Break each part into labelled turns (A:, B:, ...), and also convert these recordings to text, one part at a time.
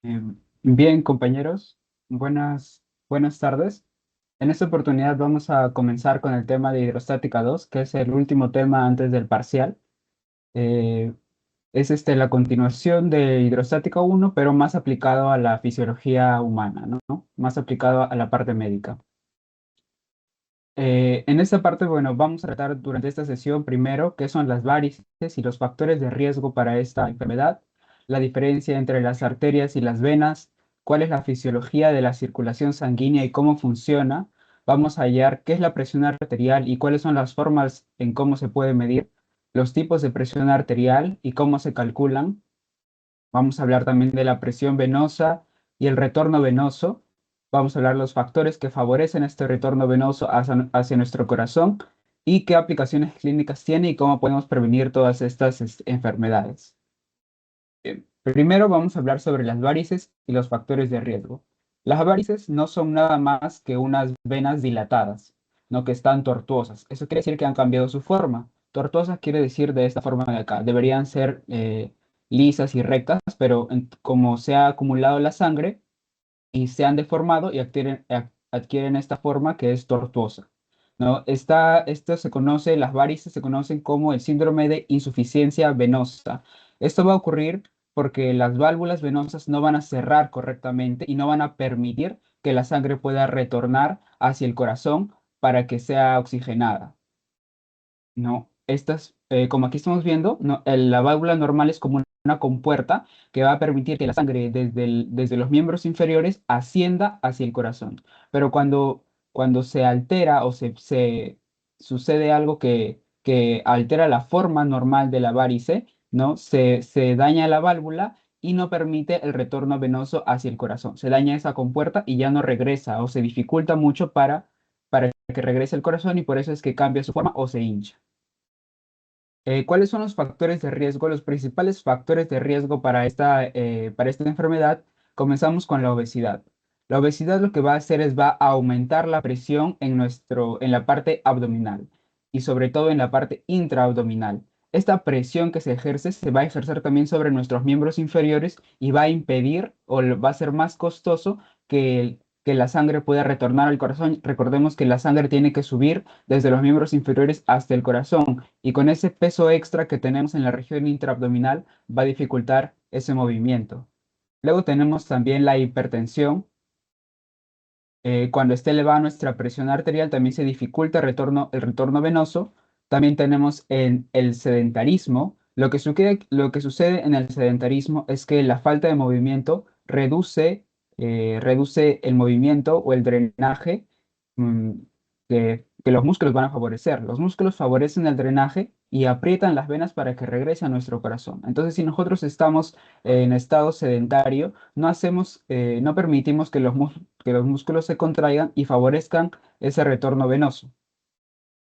A: Eh, Bien, compañeros, buenas tardes. En esta oportunidad vamos a comenzar con el tema de hidrostática 2, que es el último tema antes del parcial. Eh, es la continuación de hidrostática 1, pero más aplicado a la fisiología humana, ¿no? Más aplicado a la parte médica. En esta parte, bueno, vamos a tratar durante esta sesión primero qué son las varices y los factores de riesgo para esta enfermedad, la diferencia entre las arterias y las venas, cuál es la fisiología de la circulación sanguínea y cómo funciona. Vamos a hallar qué es la presión arterial y cuáles son las formas en cómo se puede medir, los tipos de presión arterial y cómo se calculan. Vamos a hablar también de la presión venosa y el retorno venoso. Vamos a hablar de los factores que favorecen este retorno venoso hacia nuestro corazón y qué aplicaciones clínicas tiene y cómo podemos prevenir todas estas enfermedades. Bien, primero vamos a hablar sobre las varices y los factores de riesgo. Las varices no son nada más que unas venas dilatadas, no que están tortuosas. Eso quiere decir que han cambiado su forma. Tortuosas quiere decir de esta forma de acá. Deberían ser lisas y rectas, pero como se ha acumulado la sangre y se han deformado y adquieren esta forma que es tortuosa. ¿No? Esto se conoce, las varices se conocen como el síndrome de insuficiencia venosa. Esto va a ocurrir porque las válvulas venosas no van a cerrar correctamente y no van a permitir que la sangre pueda retornar hacia el corazón para que sea oxigenada. No, como aquí estamos viendo, no, la válvula normal es como una compuerta que va a permitir que la sangre desde los miembros inferiores ascienda hacia el corazón. Pero cuando se altera o se sucede algo que altera la forma normal de la varice, ¿no? Se daña la válvula y no permite el retorno venoso hacia el corazón. Se daña esa compuerta y ya no regresa o se dificulta mucho para que regrese el corazón y por eso es que cambia su forma o se hincha. ¿Cuáles son los factores de riesgo? Los principales factores de riesgo para esta enfermedad, comenzamos con la obesidad. La obesidad lo que va a hacer es va a aumentar la presión en la parte abdominal y sobre todo en la parte intraabdominal. Esta presión que se ejerce se va a ejercer también sobre nuestros miembros inferiores y va a impedir va a ser más costoso que la sangre pueda retornar al corazón. Recordemos que la sangre tiene que subir desde los miembros inferiores hasta el corazón y con ese peso extra que tenemos en la región intraabdominal va a dificultar ese movimiento. Luego tenemos también la hipertensión. Cuando esté elevada nuestra presión arterial también se dificulta el retorno venoso. También tenemos en el sedentarismo. Lo que sucede en el sedentarismo es que la falta de movimiento reduce el movimiento o el drenaje mm, que los músculos van a favorecer. Los músculos favorecen el drenaje y aprietan las venas para que regrese a nuestro corazón. Entonces, si nosotros estamos en estado sedentario, no permitimos que los músculos se contraigan y favorezcan ese retorno venoso.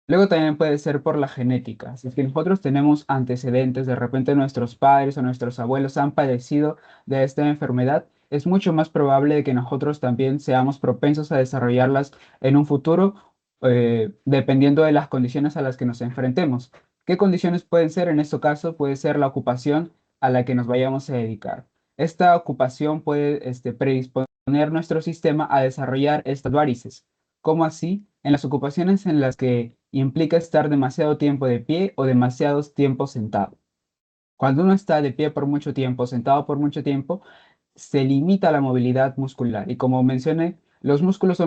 A: Luego también puede ser por la genética. Si es que nosotros tenemos antecedentes, de repente nuestros padres o nuestros abuelos han padecido de esta enfermedad, es mucho más probable de que nosotros también seamos propensos a desarrollarlas en un futuro, dependiendo de las condiciones a las que nos enfrentemos. ¿Qué condiciones pueden ser? En este caso, puede ser la ocupación a la que nos vayamos a dedicar. Esta ocupación puede, predisponer nuestro sistema a desarrollar estas varices. ¿Cómo así? En las ocupaciones en las que implica estar demasiado tiempo de pie o demasiado tiempo sentado. Cuando uno está de pie por mucho tiempo, sentado por mucho tiempo, se limita la movilidad muscular. Y como mencioné, los músculos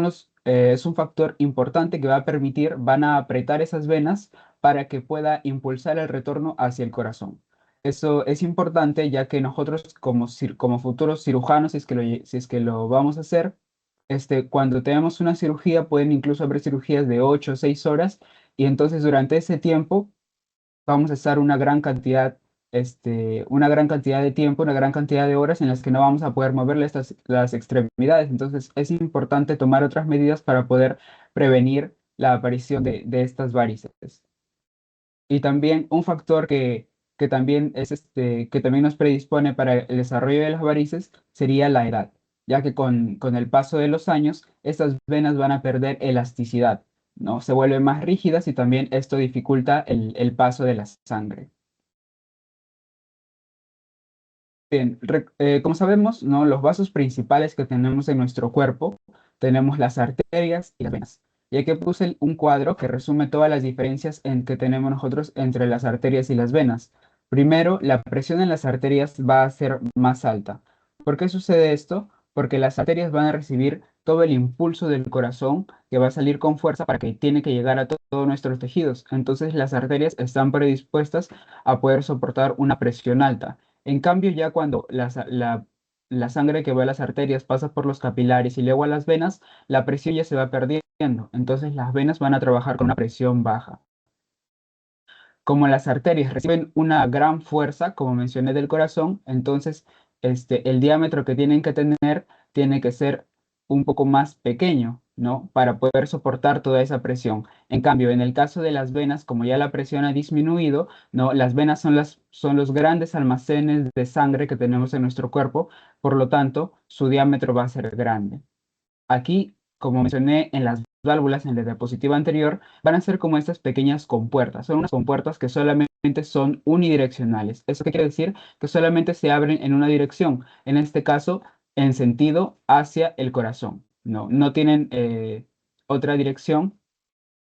A: es un factor importante que va a permitir, van a apretar esas venas para que pueda impulsar el retorno hacia el corazón. Eso es importante ya que nosotros como futuros cirujanos, si es que lo vamos a hacer, cuando tenemos una cirugía, pueden incluso haber cirugías de 8 o 6 horas y entonces durante ese tiempo vamos a estar una gran cantidad de tiempo, una gran cantidad de horas en las que no vamos a poder moverle las extremidades. Entonces es importante tomar otras medidas para poder prevenir la aparición de estas varices. Y también un factor que también que también nos predispone para el desarrollo de las varices sería la edad, ya que con el paso de los años, estas venas van a perder elasticidad, ¿no? Se vuelven más rígidas y también esto dificulta el paso de la sangre. Bien, como sabemos, ¿no? Los vasos principales que tenemos en nuestro cuerpo, tenemos las arterias y las venas. Y aquí puse un cuadro que resume todas las diferencias que tenemos nosotros entre las arterias y las venas. Primero, la presión en las arterias va a ser más alta. ¿Por qué sucede esto? Porque las arterias van a recibir todo el impulso del corazón que va a salir con fuerza para que tiene que llegar a todos nuestros tejidos. Entonces, las arterias están predispuestas a poder soportar una presión alta. En cambio, ya cuando la sangre que va a las arterias pasa por los capilares y luego a las venas, la presión ya se va perdiendo. Entonces las venas van a trabajar con una presión baja. Como las arterias reciben una gran fuerza, como mencioné del corazón, entonces el diámetro que tienen que tener tiene que ser un poco más pequeño, ¿no? Para poder soportar toda esa presión. En cambio, en el caso de las venas, como ya la presión ha disminuido, ¿no? Las venas son los grandes almacenes de sangre que tenemos en nuestro cuerpo, por lo tanto, su diámetro va a ser grande. Aquí, como mencioné en las válvulas en la diapositiva anterior, van a ser como estas pequeñas compuertas. Son unas compuertas que solamente son unidireccionales. ¿Eso qué quiere decir? Que solamente se abren en una dirección. En este caso, en sentido hacia el corazón. No tienen otra dirección.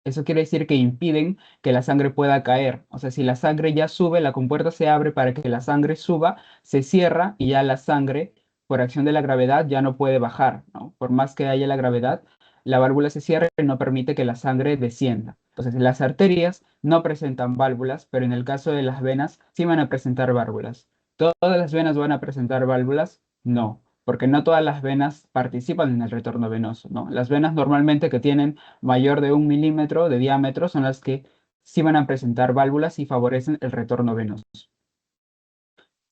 A: Eso quiere decir que impiden que la sangre pueda caer. O sea, si la sangre ya sube, la compuerta se abre para que la sangre suba, se cierra y ya la sangre, por acción de la gravedad, ya no puede bajar, ¿no? Por más que haya la gravedad, la válvula se cierra y no permite que la sangre descienda. Entonces, las arterias no presentan válvulas, pero en el caso de las venas sí van a presentar válvulas. ¿Todas las venas van a presentar válvulas? No, porque no todas las venas participan en el retorno venoso, ¿no? Las venas normalmente que tienen mayor de 1 milímetro de diámetro son las que sí van a presentar válvulas y favorecen el retorno venoso.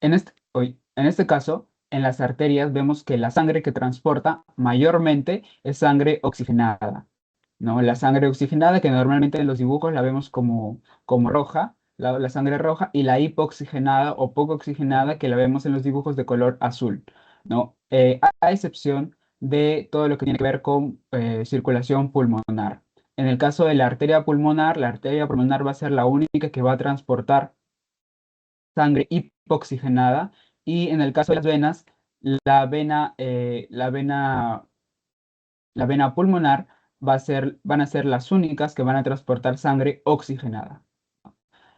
A: En este caso, en las arterias vemos que la sangre que transporta mayormente es sangre oxigenada, ¿no? La sangre oxigenada que normalmente en los dibujos la vemos como roja, la sangre roja, y la hipooxigenada o poco oxigenada que la vemos en los dibujos de color azul, ¿no? A excepción de todo lo que tiene que ver con circulación pulmonar. En el caso de la arteria pulmonar va a ser la única que va a transportar sangre hipoxigenada y en el caso de las venas, la vena, eh, la vena, la vena pulmonar van a ser las únicas que van a transportar sangre oxigenada.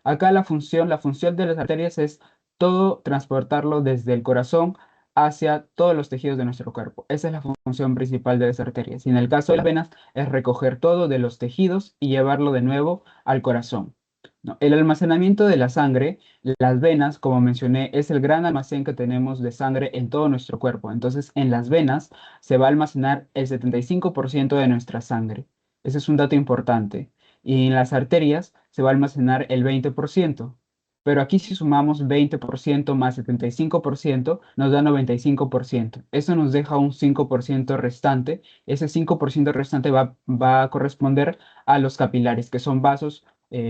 A: Acá la función de las arterias es todo transportarlo desde el corazón hacia todos los tejidos de nuestro cuerpo. Esa es la función principal de las arterias. Y en el caso de las venas es recoger todo de los tejidos y llevarlo de nuevo al corazón, ¿no? El almacenamiento de la sangre, las venas, como mencioné, es el gran almacén que tenemos de sangre en todo nuestro cuerpo. Entonces, en las venas se va a almacenar el 75% de nuestra sangre. Ese es un dato importante. Y en las arterias se va a almacenar el 20%. Pero aquí si sumamos 20% más 75%, nos da 95%. Eso nos deja un 5% restante. Ese 5% restante va a corresponder a los capilares, que son vasos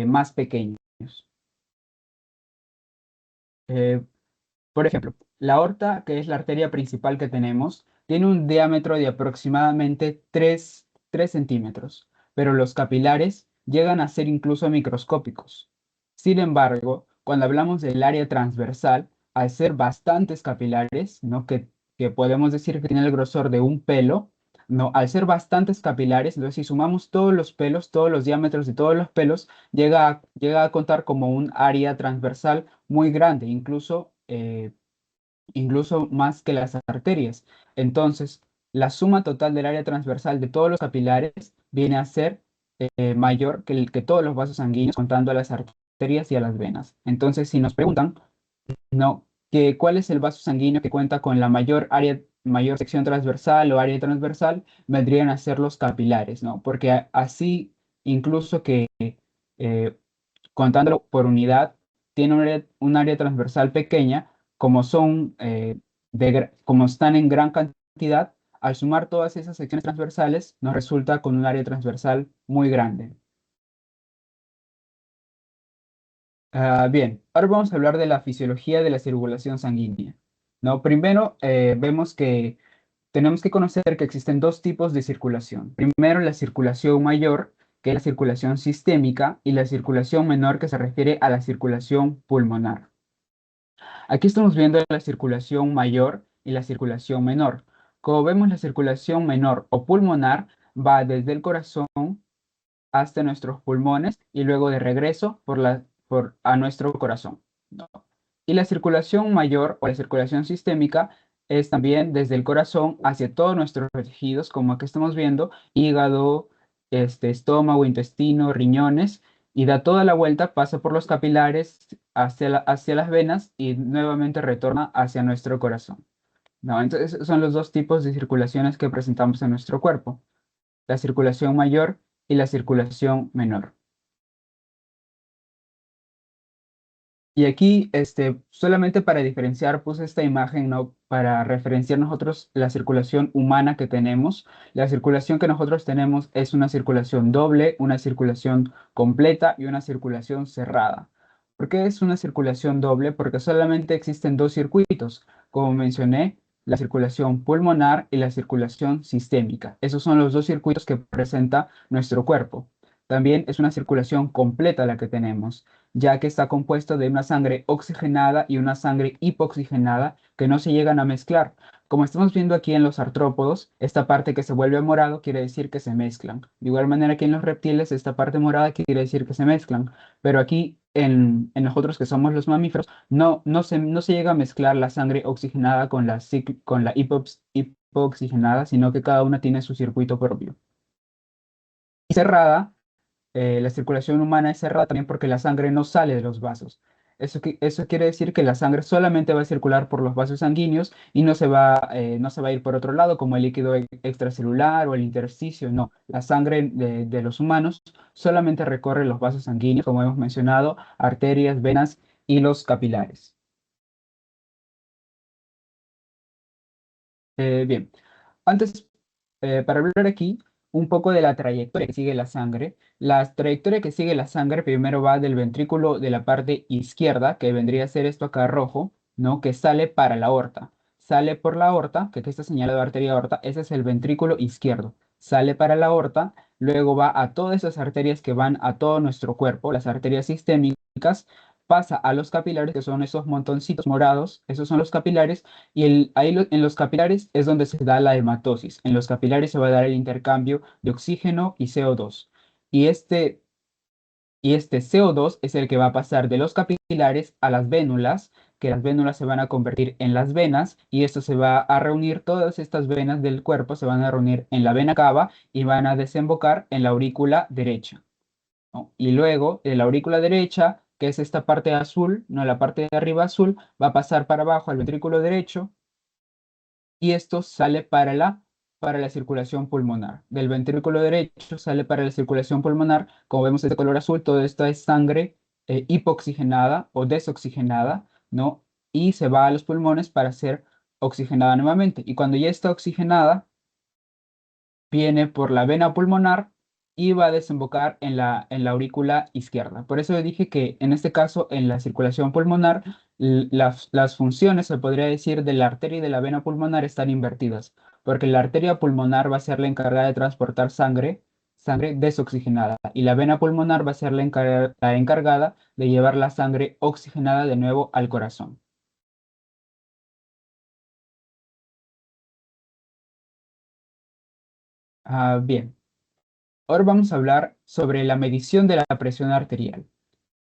A: más pequeños. Eh, por ejemplo, la aorta, que es la arteria principal que tenemos, tiene un diámetro de aproximadamente 3 centímetros, pero los capilares llegan a ser incluso microscópicos. Sin embargo, cuando hablamos del área transversal, al ser bastantes capilares, ¿no? que podemos decir que tiene el grosor de un pelo, ¿no? Al ser bastantes capilares, entonces si sumamos todos los pelos, todos los diámetros de todos los pelos, llega a contar como un área transversal muy grande, incluso más que las arterias. Entonces, la suma total del área transversal de todos los capilares viene a ser mayor que todos los vasos sanguíneos, contando a las arterias y a las venas. Entonces, si nos preguntan, ¿no? ¿Cuál es el vaso sanguíneo que cuenta con la mayor sección transversal o área transversal? Vendrían a ser los capilares, ¿no? Porque así, incluso que eh, contándolo por unidad, tiene un área transversal pequeña, como como están en gran cantidad, al sumar todas esas secciones transversales, nos resulta con un área transversal muy grande. Bien, ahora vamos a hablar de la fisiología de la circulación sanguínea, ¿no? Primero, vemos que tenemos que conocer que existen dos tipos de circulación. Primero, la circulación mayor, que es la circulación sistémica, y la circulación menor, que se refiere a la circulación pulmonar. Aquí estamos viendo la circulación mayor y la circulación menor. Como vemos, la circulación menor o pulmonar va desde el corazón hasta nuestros pulmones y luego de regreso a nuestro corazón, ¿no? Y la circulación mayor o la circulación sistémica es también desde el corazón hacia todos nuestros tejidos, como aquí estamos viendo, hígado, estómago, intestino, riñones, y da toda la vuelta, pasa por los capilares hacia las venas y nuevamente retorna hacia nuestro corazón, ¿no? Entonces, son los dos tipos de circulaciones que presentamos en nuestro cuerpo, la circulación mayor y la circulación menor. Y aquí, solamente para diferenciar, puse esta imagen, ¿no? Para referenciar nosotros la circulación humana que tenemos. La circulación que nosotros tenemos es una circulación doble, una circulación completa y una circulación cerrada. ¿Por qué es una circulación doble? Porque solamente existen dos circuitos, como mencioné, la circulación pulmonar y la circulación sistémica. Esos son los dos circuitos que presenta nuestro cuerpo. También es una circulación completa la que tenemos, ya que está compuesto de una sangre oxigenada y una sangre hipoxigenada que no se llegan a mezclar. Como estamos viendo aquí en los artrópodos, esta parte que se vuelve morado quiere decir que se mezclan. De igual manera que en los reptiles, esta parte morada quiere decir que se mezclan. Pero aquí en nosotros que somos los mamíferos, no se llega a mezclar la sangre oxigenada con la hipoxigenada, sino que cada una tiene su circuito propio. Y cerrada, la circulación humana es cerrada también porque la sangre no sale de los vasos. Eso quiere decir que la sangre solamente va a circular por los vasos sanguíneos y no se va a ir por otro lado como el líquido extracelular o el intersticio. No, la sangre de los humanos solamente recorre los vasos sanguíneos, como hemos mencionado, arterias, venas y los capilares. Bien, antes, para hablar aquí un poco de la trayectoria que sigue la sangre, la trayectoria que sigue la sangre primero va del ventrículo de la parte izquierda, que vendría a ser esto acá rojo, ¿no? Que sale para la aorta. Sale por la aorta, que aquí está señalado arteria aorta, ese es el ventrículo izquierdo. Sale para la aorta, luego va a todas esas arterias que van a todo nuestro cuerpo, las arterias sistémicas, pasa a los capilares, que son esos montoncitos morados, esos son los capilares y en los capilares es donde se da la hematosis. En los capilares se va a dar el intercambio de oxígeno y CO2. Y este CO2 es el que va a pasar de los capilares a las vénulas, que las vénulas se van a convertir en las venas y esto se va a reunir, todas estas venas del cuerpo se van a reunir en la vena cava y van a desembocar en la aurícula derecha, ¿no? Y luego de la aurícula derecha, que es esta parte azul, no la parte de arriba azul, va a pasar para abajo al ventrículo derecho y esto sale para la circulación pulmonar. Del ventrículo derecho sale para la circulación pulmonar, como vemos este color azul, todo esto es sangre hipoxigenada o desoxigenada, ¿no? Y se va a los pulmones para ser oxigenada nuevamente. Y cuando ya está oxigenada, viene por la vena pulmonar y va a desembocar en la aurícula izquierda. Por eso dije que en este caso, en la circulación pulmonar, las funciones, se podría decir, de la arteria y de la vena pulmonar están invertidas, porque la arteria pulmonar va a ser la encargada de transportar sangre desoxigenada, y la vena pulmonar va a ser la encargada de llevar la sangre oxigenada de nuevo al corazón. Bien, ahora vamos a hablar sobre la medición de la presión arterial.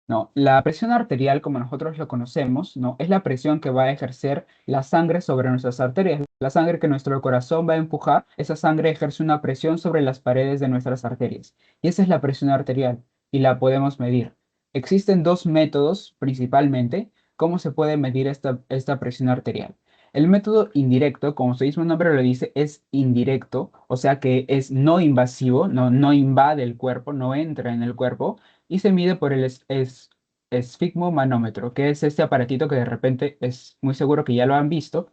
A: No, la presión arterial, como nosotros lo conocemos, ¿no? Es la presión que va a ejercer la sangre sobre nuestras arterias. La sangre que nuestro corazón va a empujar, esa sangre ejerce una presión sobre las paredes de nuestras arterias. Y esa es la presión arterial y la podemos medir. Existen dos métodos principalmente. ¿Cómo se puede medir esta presión arterial? El método indirecto, como su mismo nombre lo dice, es indirecto, o sea que es no invasivo, no invade el cuerpo, no entra en el cuerpo y se mide por el esfigmomanómetro, que es este aparatito que de repente es muy seguro que ya lo han visto,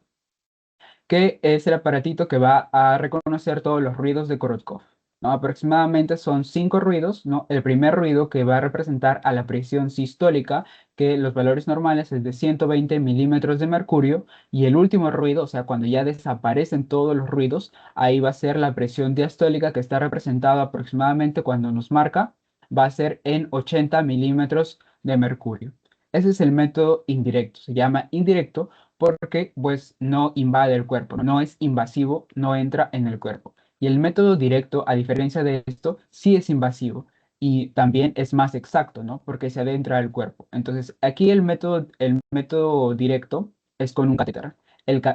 A: que es el aparatito que va a reconocer todos los ruidos de Korotkov, ¿no? Aproximadamente son 5 ruidos, ¿no? El primer ruido que va a representar a la presión sistólica, que los valores normales es de 120 milímetros de mercurio, y el último ruido, o sea, cuando ya desaparecen todos los ruidos, ahí va a ser la presión diastólica, que está representada aproximadamente cuando nos marca, va a ser en 80 milímetros de mercurio. Ese es el método indirecto. Se llama indirecto porque pues no invade el cuerpo, no es invasivo, no entra en el cuerpo. Y el método directo, a diferencia de esto, sí es invasivo y también es más exacto, ¿no? Porque se adentra al cuerpo. Entonces, aquí el método directo es con un catéter.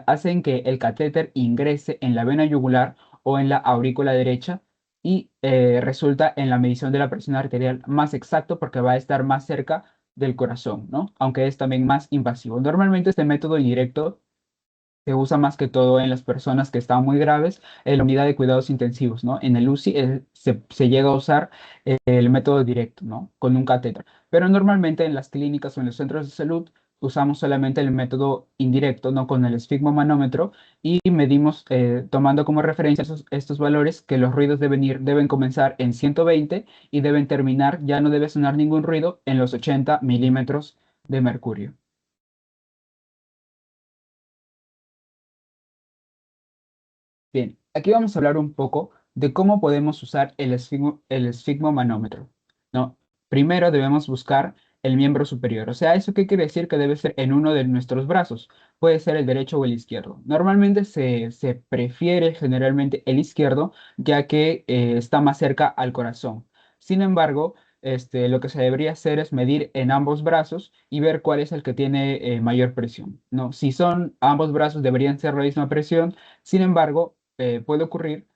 A: Hacen que el catéter ingrese en la vena yugular o en la aurícula derecha y resulta en la medición de la presión arterial más exacto porque va a estar más cerca del corazón, ¿no? Aunque es también más invasivo. Normalmente este método indirecto se usa más que todo en las personas que están muy graves en la unidad de cuidados intensivos, ¿no? En el UCI se llega a usar el método directo, ¿no? Con un catéter. Pero normalmente en las clínicas o en los centros de salud usamos solamente el método indirecto, ¿no? Con el esfigmomanómetro y medimos, tomando como referencia estos valores, que los ruidos deben comenzar en 120 y deben terminar, ya no debe sonar ningún ruido, en los 80 milímetros de mercurio. Bien, aquí vamos a hablar un poco de cómo podemos usar el esfigmomanómetro, ¿no? Primero debemos buscar el miembro superior. O sea, ¿eso qué quiere decir? Que debe ser en uno de nuestros brazos. Puede ser el derecho o el izquierdo. Normalmente se prefiere generalmente el izquierdo, ya que está más cerca al corazón. Sin embargo, lo que se debería hacer es medir en ambos brazos y ver cuál es el que tiene mayor presión, ¿no? Si son ambos brazos, deberían ser la misma presión. Sin embargo, puede ocurrir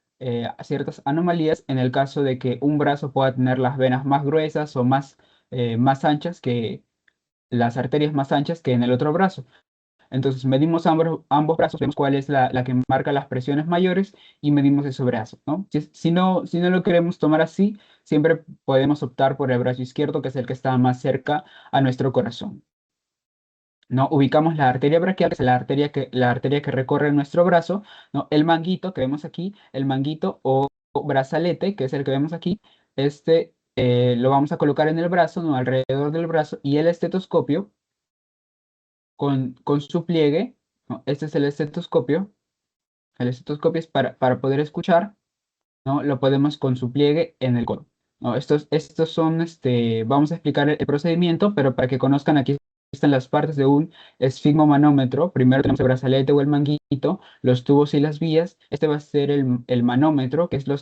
A: ciertas anomalías en el caso de que un brazo pueda tener las venas más gruesas o más anchas que las arterias más anchas que en el otro brazo. Entonces medimos ambos brazos, vemos cuál es la que marca las presiones mayores y medimos ese brazo, ¿no? Si no lo queremos tomar así, siempre podemos optar por el brazo izquierdo, que es el que está más cerca a nuestro corazón. ¿No? Ubicamos la arteria braquial, que es la arteria que recorre nuestro brazo, ¿no? El manguito que vemos aquí, el manguito o brazalete, que es el que vemos aquí, lo vamos a colocar en el brazo, ¿no? Alrededor del brazo, y el estetoscopio con su pliegue, ¿no? Este es el estetoscopio es para poder escuchar, ¿no? Lo podemos con su pliegue en el codo, ¿no? Estos son, vamos a explicar el procedimiento, pero para que conozcan, aquí están las partes de un esfigmomanómetro. Primero tenemos el brazalete o el manguito, los tubos y las vías. Este va a ser el manómetro, que es lo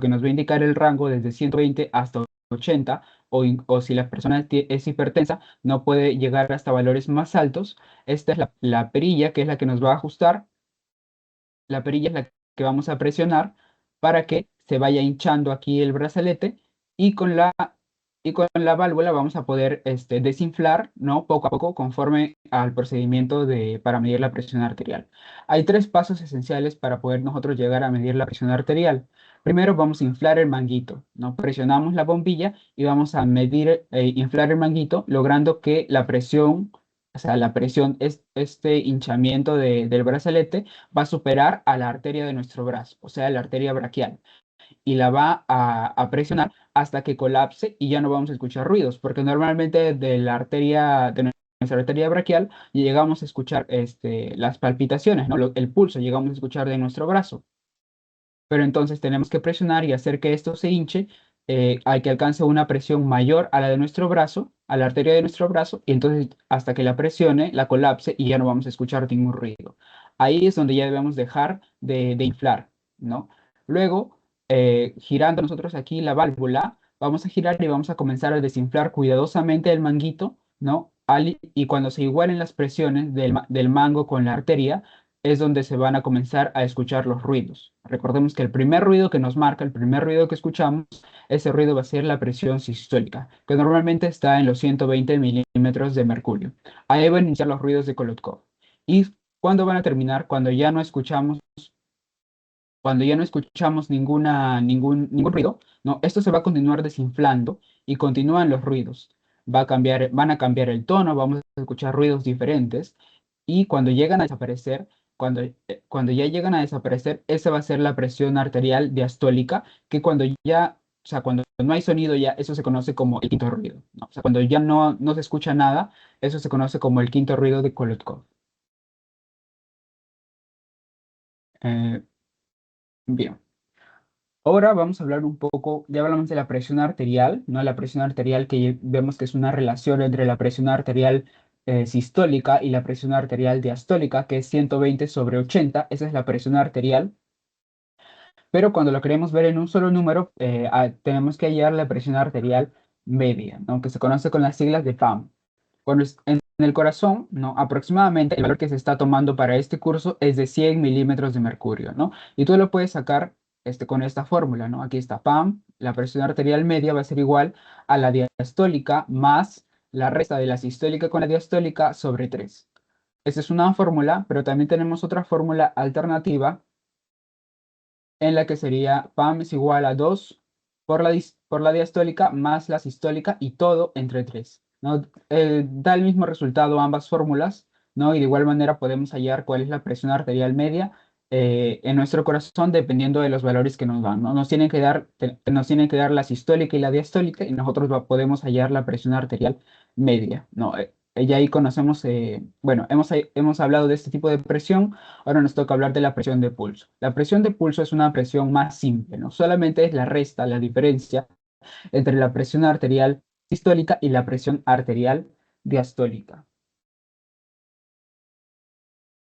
A: que nos va a indicar el rango desde 120 hasta 80, o si la persona es hipertensa, no puede llegar hasta valores más altos. Esta es la perilla, que es la que nos va a ajustar. La perilla es la que vamos a presionar para que se vaya hinchando aquí el brazalete, y con la válvula vamos a poder desinflar, ¿no? Poco a poco, conforme al procedimiento para medir la presión arterial. Hay tres pasos esenciales para poder nosotros llegar a medir la presión arterial. Primero vamos a inflar el manguito, ¿no? Presionamos la bombilla y vamos a medir, inflar el manguito, logrando que la presión, o sea, la presión, este hinchamiento del brazalete va a superar a la arteria de nuestro brazo, o sea, la arteria braquial, y la va a presionar hasta que colapse y ya no vamos a escuchar ruidos, porque normalmente de nuestra arteria braquial llegamos a escuchar las palpitaciones, ¿no? El pulso llegamos a escuchar de nuestro brazo, pero entonces tenemos que presionar y hacer que esto se hinche, al que alcance una presión mayor a la de nuestro brazo, a la arteria de nuestro brazo, y entonces hasta que la presione, la colapse y ya no vamos a escuchar ningún ruido. Ahí es donde ya debemos dejar de inflar, ¿no? Luego, girando nosotros aquí la válvula, vamos a girar y vamos a comenzar a desinflar cuidadosamente el manguito, ¿no? Y cuando se igualen las presiones del mango con la arteria, es donde se van a comenzar a escuchar los ruidos. Recordemos que el primer ruido que nos marca, el primer ruido que escuchamos, ese ruido va a ser la presión sistólica, que normalmente está en los 120 milímetros de mercurio. Ahí van a iniciar los ruidos de Kolotkov. ¿Y cuándo van a terminar? Cuando ya no escuchamos ningún ruido, ¿no? Esto se va a continuar desinflando y continúan los ruidos. Van a cambiar el tono, vamos a escuchar ruidos diferentes, y cuando llegan a desaparecer, cuando ya llegan a desaparecer, esa va a ser la presión arterial diastólica, que o sea, cuando no hay sonido ya, eso se conoce como el quinto ruido, ¿no? O sea, cuando ya no se escucha nada, eso se conoce como el quinto ruido de Kolotkov. Eh, bien. Ahora vamos a hablar un poco, ya hablamos de la presión arterial, ¿no? La presión arterial que vemos que es una relación entre la presión arterial sistólica y la presión arterial diastólica, que es 120/80. Esa es la presión arterial. Pero cuando lo queremos ver en un solo número, tenemos que hallar la presión arterial media, ¿no? Que se conoce con las siglas de PAM. En el corazón, ¿no? Aproximadamente el valor que se está tomando para este curso es de 100 milímetros de mercurio, ¿no? Y tú lo puedes sacar con esta fórmula, ¿no? Aquí está PAM, la presión arterial media va a ser igual a la diastólica más la resta de la sistólica con la diastólica sobre 3. Esa es una fórmula, pero también tenemos otra fórmula alternativa en la que sería PAM es igual a 2 por la diastólica más la sistólica y todo entre 3, ¿no? Da el mismo resultado ambas fórmulas, ¿no? Y de igual manera podemos hallar cuál es la presión arterial media en nuestro corazón dependiendo de los valores que nos dan, ¿no? Nos tienen que dar la sistólica y la diastólica y nosotros podemos hallar la presión arterial media, ¿no? Ya ahí conocemos, bueno, hemos hablado de este tipo de presión. Ahora nos toca hablar de la presión de pulso. La presión de pulso es una presión más simple, ¿no? Solamente es la diferencia entre la presión arterial sistólica y la presión arterial diastólica.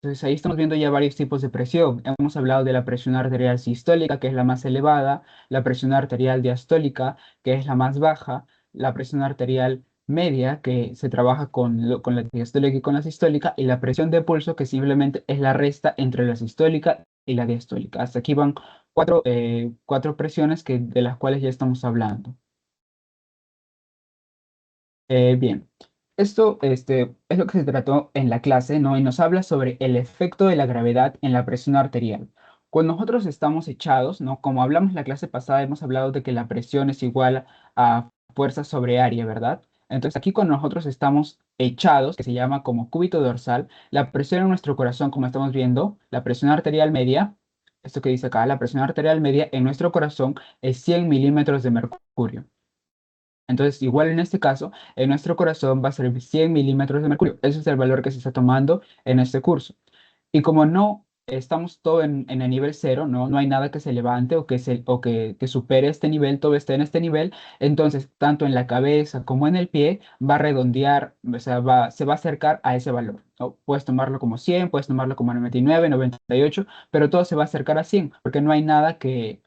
A: Entonces ahí estamos viendo ya varios tipos de presión. Hemos hablado de la presión arterial sistólica, que es la más elevada, la presión arterial diastólica, que es la más baja, la presión arterial media, que se trabaja con la diastólica y con la sistólica, y la presión de pulso, que simplemente es la resta entre la sistólica y la diastólica. Hasta aquí van cuatro presiones de las cuales ya estamos hablando. Bien, esto es lo que se trató en la clase, ¿no? Y nos habla sobre el efecto de la gravedad en la presión arterial. Cuando nosotros estamos echados, ¿no? Como hablamos la clase pasada, hemos hablado de que la presión es igual a fuerza sobre área, ¿verdad? Entonces aquí cuando nosotros estamos echados, que se llama como cúbito dorsal, la presión en nuestro corazón, como estamos viendo, la presión arterial media, esto que dice acá, la presión arterial media en nuestro corazón es 100 milímetros de mercurio. Entonces, igual en este caso, en nuestro corazón va a ser 100 milímetros de mercurio. Ese es el valor que se está tomando en este curso. Y como no estamos todo en el nivel cero, no hay nada que se levante o que supere este nivel, todo está en este nivel, entonces tanto en la cabeza como en el pie va a redondear, o sea, se va a acercar a ese valor, ¿no? Puedes tomarlo como 100, puedes tomarlo como 99, 98, pero todo se va a acercar a 100, porque no hay nada que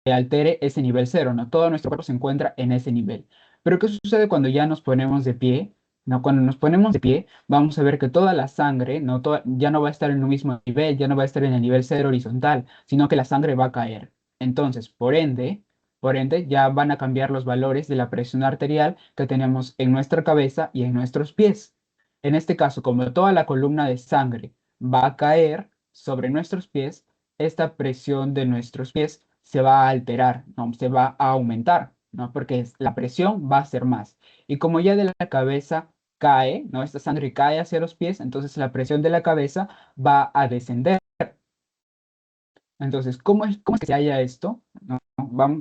A: altere ese nivel cero, ¿no? Todo nuestro cuerpo se encuentra en ese nivel. Pero ¿qué sucede cuando ya nos ponemos de pie? ¿No? Cuando nos ponemos de pie, vamos a ver que toda la sangre, ya no va a estar en un mismo nivel, ya no va a estar en el nivel cero horizontal, sino que la sangre va a caer. Entonces, por ende, ya van a cambiar los valores de la presión arterial que tenemos en nuestra cabeza y en nuestros pies. En este caso, como toda la columna de sangre va a caer sobre nuestros pies, esta presión de nuestros pies se va a alterar, ¿no? Se va a aumentar, ¿no? Porque la presión va a ser más. Y como ya de la cabeza cae, ¿no? Esta sangre cae hacia los pies, entonces la presión de la cabeza va a descender. Entonces, ¿cómo es que se halla esto? ¿No?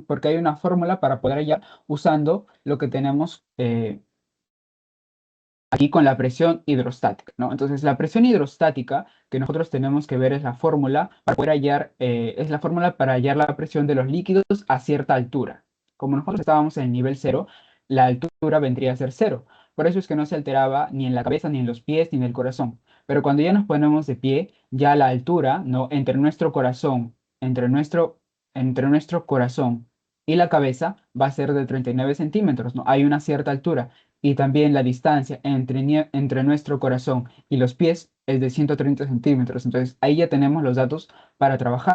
A: Porque hay una fórmula para poder hallar usando lo que tenemos aquí con la presión hidrostática, ¿no? Entonces, la presión hidrostática que nosotros tenemos que ver es la fórmula para poder hallar, es la fórmula para hallar la presión de los líquidos a cierta altura. Como nosotros estábamos en el nivel cero, la altura vendría a ser cero. Por eso es que no se alteraba ni en la cabeza, ni en los pies, ni en el corazón. Pero cuando ya nos ponemos de pie, ya la altura, ¿no? Entre nuestro corazón y la cabeza va a ser de 39 centímetros, ¿no? Hay una cierta altura y también la distancia entre nuestro corazón y los pies es de 130 centímetros. Entonces ahí ya tenemos los datos para trabajar,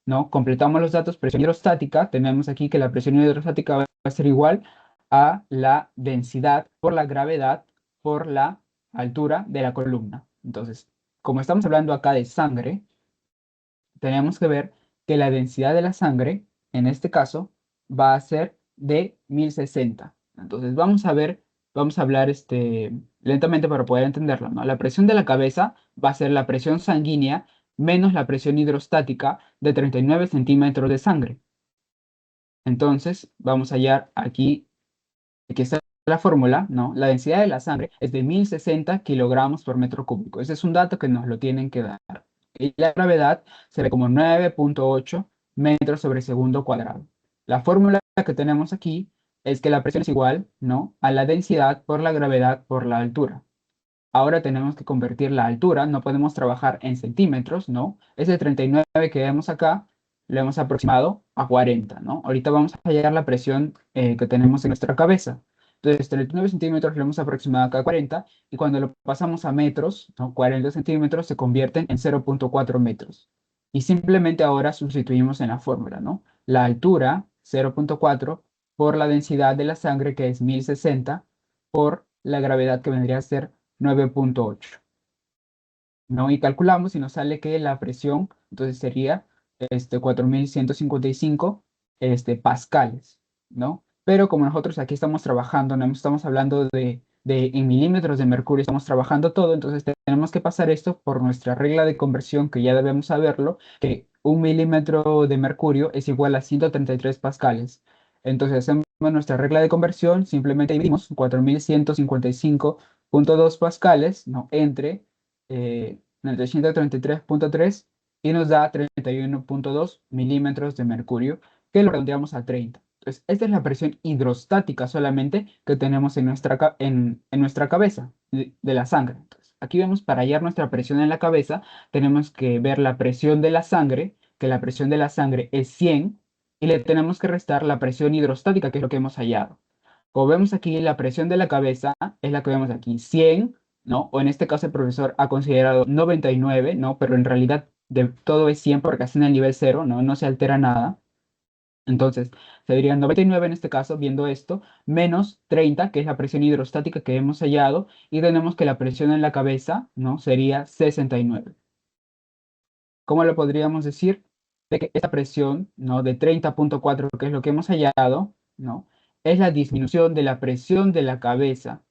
A: ¿no? Completamos los datos, presión hidrostática, tenemos aquí que la presión hidrostática va a ser igual a la densidad por la gravedad por la altura de la columna. Entonces, como estamos hablando acá de sangre, tenemos que ver que la densidad de la sangre, en este caso, va a ser de 1060. Entonces vamos a hablar lentamente para poder entenderlo, ¿no? La presión de la cabeza va a ser la presión sanguínea menos la presión hidrostática de 39 centímetros de sangre. Entonces, vamos a hallar aquí está la fórmula, ¿no? La densidad de la sangre es de 1060 kilogramos por metro cúbico. Ese es un dato que nos lo tienen que dar. Y la gravedad se ve como 9,8 metros sobre segundo cuadrado. La fórmula que tenemos aquí es que la presión es igual, ¿no?, a la densidad por la gravedad por la altura. Ahora tenemos que convertir la altura, no podemos trabajar en centímetros, ¿no? Ese 39 que vemos acá, lo hemos aproximado a 40, ¿no? Ahorita vamos a hallar la presión que tenemos en nuestra cabeza. Entonces, 39 centímetros lo hemos aproximado acá a 40, y cuando lo pasamos a metros, ¿no?, 40 centímetros se convierten en 0,4 metros. Y simplemente ahora sustituimos en la fórmula, ¿no? La altura, 0,4, por la densidad de la sangre, que es 1060, por la gravedad, que vendría a ser 9,8, ¿no? Y calculamos y nos sale que la presión, entonces sería 4.155 pascales, ¿no? Pero como nosotros aquí estamos trabajando, no estamos hablando de en milímetros de mercurio, estamos trabajando todo, entonces tenemos que pasar esto por nuestra regla de conversión, que ya debemos saberlo, que 1 milímetro de mercurio es igual a 133 pascales. Entonces hacemos nuestra regla de conversión, simplemente dividimos 4.155,2 pascales, ¿no?, entre 133,3, y nos da 31,2 milímetros de mercurio, que lo redondeamos a 30. Entonces, esta es la presión hidrostática solamente que tenemos en nuestra cabeza, de la sangre. Entonces, aquí vemos, para hallar nuestra presión en la cabeza, tenemos que ver la presión de la sangre, que la presión de la sangre es 100, y le tenemos que restar la presión hidrostática, que es lo que hemos hallado. Como vemos aquí, la presión de la cabeza es la que vemos aquí, 100, ¿no? O en este caso el profesor ha considerado 99, ¿no? Pero en realidad de todo es 100, porque está en el nivel cero, ¿no? No se altera nada. Entonces, sería 99 en este caso, viendo esto, menos 30, que es la presión hidrostática que hemos hallado, y tenemos que la presión en la cabeza, ¿no?, sería 69. ¿Cómo lo podríamos decir? De que esta presión, ¿no?, de 30,4, que es lo que hemos hallado, ¿no?, es la disminución de la presión de la cabeza.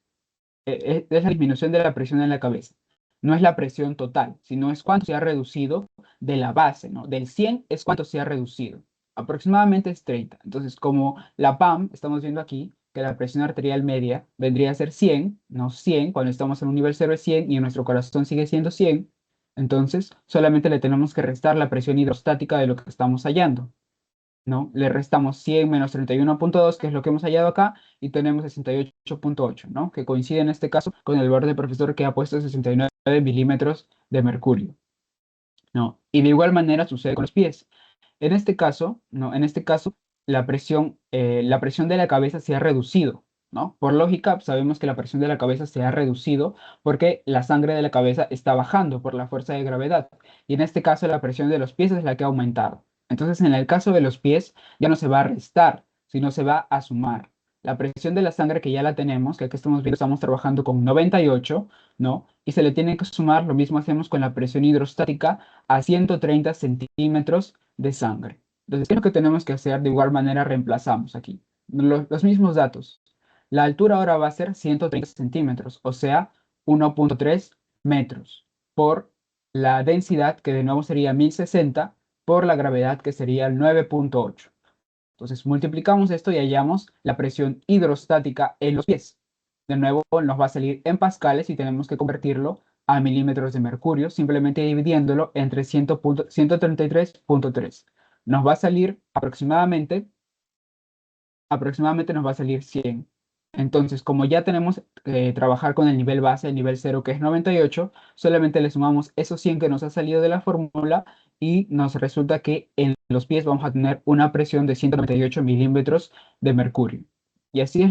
A: Es la disminución de la presión en la cabeza. No es la presión total, sino es cuánto se ha reducido de la base, ¿no? Del 100 es cuánto se ha reducido. Aproximadamente es 30. Entonces, como la PAM, estamos viendo aquí que la presión arterial media vendría a ser 100, ¿no? 100, cuando estamos en un nivel 0 es 100 y nuestro corazón sigue siendo 100. Entonces, solamente le tenemos que restar la presión hidrostática de lo que estamos hallando, ¿no? Le restamos 100 menos 31,2, que es lo que hemos hallado acá, y tenemos 68,8, ¿no?, que coincide en este caso con el valor del profesor, que ha puesto 69 milímetros de mercurio, ¿no? Y de igual manera sucede con los pies. En este caso, ¿no?, en este caso, la presión de la cabeza se ha reducido, ¿no? Por lógica, sabemos que la presión de la cabeza se ha reducido porque la sangre de la cabeza está bajando por la fuerza de gravedad. Y en este caso, la presión de los pies es la que ha aumentado. Entonces, en el caso de los pies, ya no se va a restar, sino se va a sumar. La presión de la sangre, que ya la tenemos, que aquí estamos viendo, estamos trabajando con 98, ¿no? Y se le tiene que sumar, lo mismo hacemos con la presión hidrostática, a 130 centímetros de sangre. Entonces, ¿qué es lo que tenemos que hacer? De igual manera reemplazamos aquí los mismos datos. La altura ahora va a ser 130 centímetros, o sea, 1,3 metros, por la densidad, que de nuevo sería 1060, por la gravedad, que sería el 9,8. Entonces, multiplicamos esto y hallamos la presión hidrostática en los pies. De nuevo, nos va a salir en pascales y tenemos que convertirlo a milímetros de mercurio, simplemente dividiéndolo entre 133,3. Nos va a salir aproximadamente nos va a salir 100. Entonces, como ya tenemos que trabajar con el nivel base, el nivel cero, que es 98, solamente le sumamos esos 100 que nos ha salido de la fórmula, y nos resulta que en los pies vamos a tener una presión de 198 milímetros de mercurio. Y así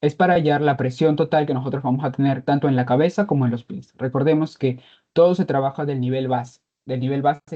A: es para hallar la presión total que nosotros vamos a tener tanto en la cabeza como en los pies. Recordemos que todo se trabaja del nivel base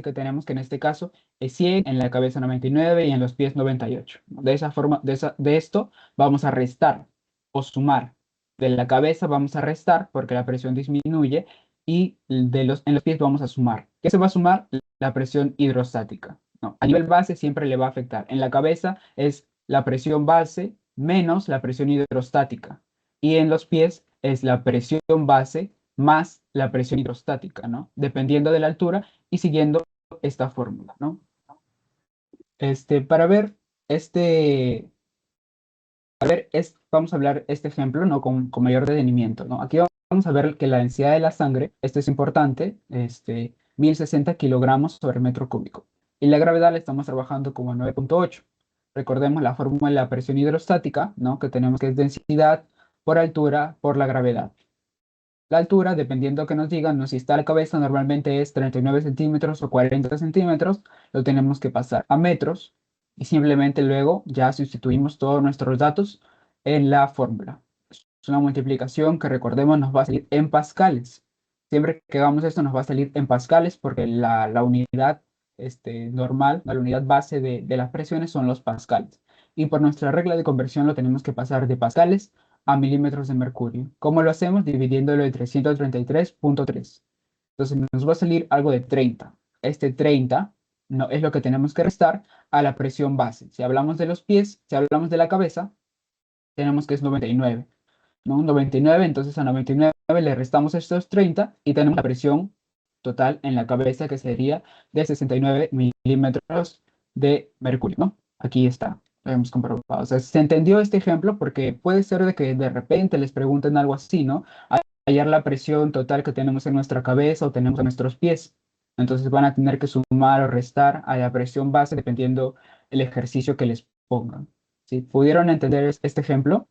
A: que tenemos, que en este caso es 100, en la cabeza 99 y en los pies 98. De esa forma, de esto vamos a restar o sumar. De la cabeza vamos a restar porque la presión disminuye, y en los pies vamos a sumar. ¿Qué se va a sumar? La presión hidrostática, ¿no? A nivel base siempre le va a afectar. En la cabeza es la presión base menos la presión hidrostática. Y en los pies es la presión base más la presión hidrostática, ¿no? Dependiendo de la altura y siguiendo esta fórmula, ¿no? Para ver este, vamos a hablar este ejemplo, ¿no?, mayor detenimiento, ¿no? Aquí vamos a ver que la densidad de la sangre, esto es importante, 1060 kilogramos sobre metro cúbico. Y la gravedad la estamos trabajando como 9,8. Recordemos la fórmula de la presión hidrostática, ¿no? Que tenemos que es densidad por altura por la gravedad. La altura, dependiendo que nos digan, ¿no? Si está la cabeza, normalmente es 39 centímetros o 40 centímetros, lo tenemos que pasar a metros y simplemente luego ya sustituimos todos nuestros datos en la fórmula. Es una multiplicación que recordemos nos va a salir en pascales. Siempre que hagamos esto nos va a salir en pascales porque la unidad normal, la unidad base de las presiones son los pascales. Y por nuestra regla de conversión lo tenemos que pasar de pascales a milímetros de mercurio. ¿Cómo lo hacemos? Dividiéndolo entre 133,3. Entonces nos va a salir algo de 30. Este 30 no, es lo que tenemos que restar a la presión base. Si hablamos de los pies, si hablamos de la cabeza, tenemos que es 99. ¿No? 99, entonces a 99 le restamos estos 30 y tenemos la presión total en la cabeza que sería de 69 milímetros de mercurio, ¿no? Aquí está, lo hemos comprobado. O sea, se entendió este ejemplo porque puede ser de que de repente les pregunten algo así, ¿no? Hallar la presión total que tenemos en nuestra cabeza o tenemos en nuestros pies. Entonces van a tener que sumar o restar a la presión base dependiendo el ejercicio que les pongan. ¿Sí? ¿Pudieron entender este ejemplo?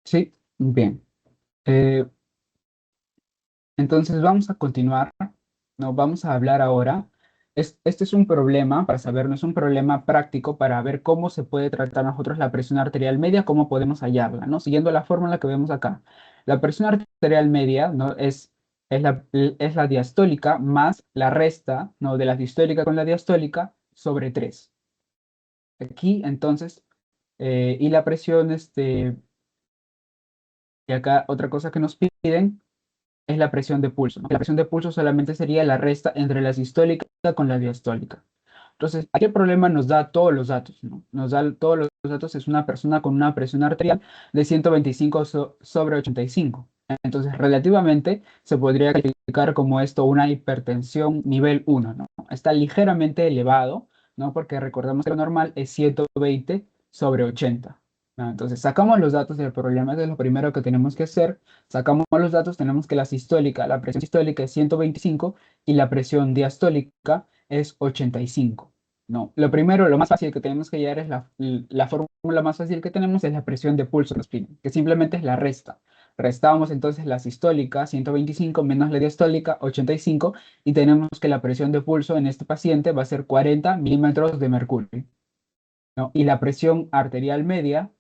A: Sí, bien. Eh, entonces vamos a continuar, nos vamos a hablar ahora. Este es un problema, para saber, no es un problema práctico para ver cómo se puede tratar nosotros la presión arterial media, cómo podemos hallarla, ¿no? Siguiendo la fórmula que vemos acá. La presión arterial media, ¿no? Es la diastólica más la resta, ¿no? De la sistólica con la diastólica sobre 3. Aquí, entonces, y la presión, y acá otra cosa que nos piden es la presión de pulso, ¿no? La presión de pulso solamente sería la resta entre la sistólica con la diastólica. Entonces, aquí el problema nos da todos los datos, ¿no? Nos da todos los datos, es una persona con una presión arterial de 125 sobre 85. Entonces, relativamente se podría calificar como esto una hipertensión nivel 1, ¿no? Está ligeramente elevado, ¿no? Porque recordemos que lo normal es 120 sobre 80. ¿No? Entonces, sacamos los datos del problema, eso es lo primero que tenemos que hacer. Sacamos los datos, tenemos que la presión sistólica es 125 y la presión diastólica es 85. No, lo primero, lo más fácil que tenemos que hallar es la fórmula más fácil que tenemos es la presión de pulso respiratorio, que simplemente es la resta. Restamos entonces la sistólica, 125, menos la diastólica, 85, y tenemos que la presión de pulso en este paciente va a ser 40 milímetros de mercurio, ¿no? Y la presión arterial media,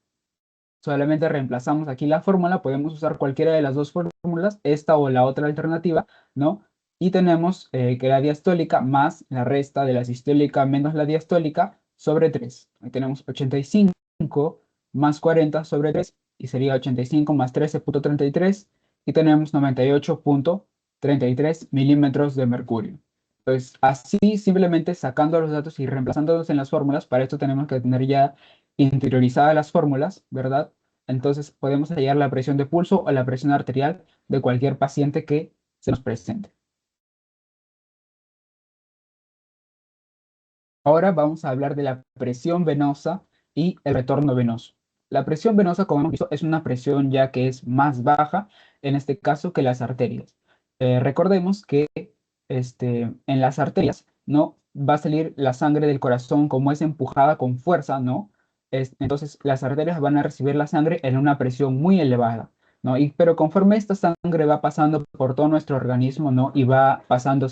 A: solamente reemplazamos aquí la fórmula, podemos usar cualquiera de las dos fórmulas, esta o la otra alternativa, ¿no? Y tenemos que la diastólica más la resta de la sistólica menos la diastólica sobre 3. Ahí tenemos 85 más 40 sobre 3 y sería 85 más 13,33 y tenemos 98,33 milímetros de mercurio. Entonces, así simplemente sacando los datos y reemplazándolos en las fórmulas, para esto tenemos que tener ya interiorizadas las fórmulas, ¿verdad? Entonces podemos hallar la presión de pulso o la presión arterial de cualquier paciente que se nos presente. Ahora vamos a hablar de la presión venosa y el retorno venoso. La presión venosa, como hemos visto, es una presión ya que es más baja, en este caso, que las arterias. Recordemos que en las arterias no va a salir la sangre del corazón como es empujada con fuerza, ¿no? Entonces las arterias van a recibir la sangre en una presión muy elevada, ¿no? Pero conforme esta sangre va pasando por todo nuestro organismo, ¿no? Y va pasando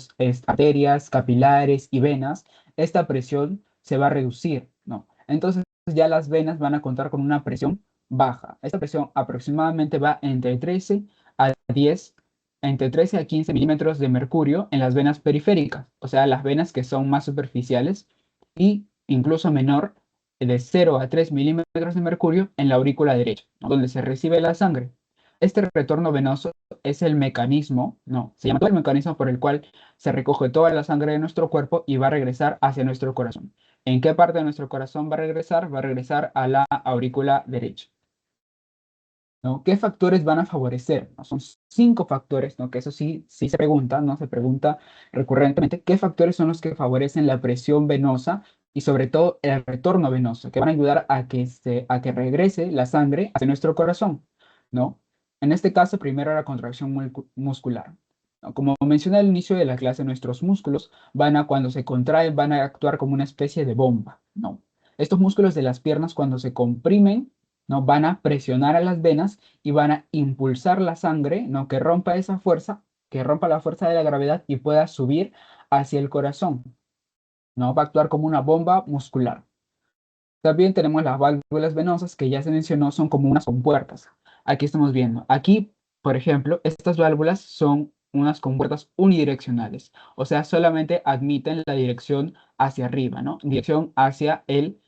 A: arterias, capilares y venas, esta presión se va a reducir, ¿no? Entonces ya las venas van a contar con una presión baja. Esta presión aproximadamente va entre 13 a 15 milímetros de mercurio en las venas periféricas, o sea, las venas que son más superficiales, y incluso menor, de 0 a 3 milímetros de mercurio en la aurícula derecha, ¿no? Donde se recibe la sangre. Este retorno venoso es el mecanismo, no, se llama todo el mecanismo por el cual se recoge toda la sangre de nuestro cuerpo y va a regresar hacia nuestro corazón. ¿En qué parte de nuestro corazón va a regresar? Va a regresar a la aurícula derecha, ¿no? ¿Qué factores van a favorecer? ¿No? Son 5 factores, ¿no? Que eso sí, sí se pregunta, ¿no? Se pregunta recurrentemente, ¿qué factores son los que favorecen la presión venosa y sobre todo el retorno venoso, que van a ayudar a que regrese la sangre hacia nuestro corazón, ¿no? En este caso, primero la contracción muscular, ¿no? Como mencioné al inicio de la clase, nuestros músculos cuando se contraen, van a actuar como una especie de bomba, ¿no? Estos músculos de las piernas, cuando se comprimen, ¿no? Van a presionar a las venas y van a impulsar la sangre, ¿no? Que rompa esa fuerza, que rompa la fuerza de la gravedad y pueda subir hacia el corazón, ¿no? Va a actuar como una bomba muscular. También tenemos las válvulas venosas que ya se mencionó, son como unas compuertas. Aquí estamos viendo. Aquí, por ejemplo, estas válvulas son unas compuertas unidireccionales, o sea, solamente admiten la dirección hacia arriba, ¿no? Dirección hacia el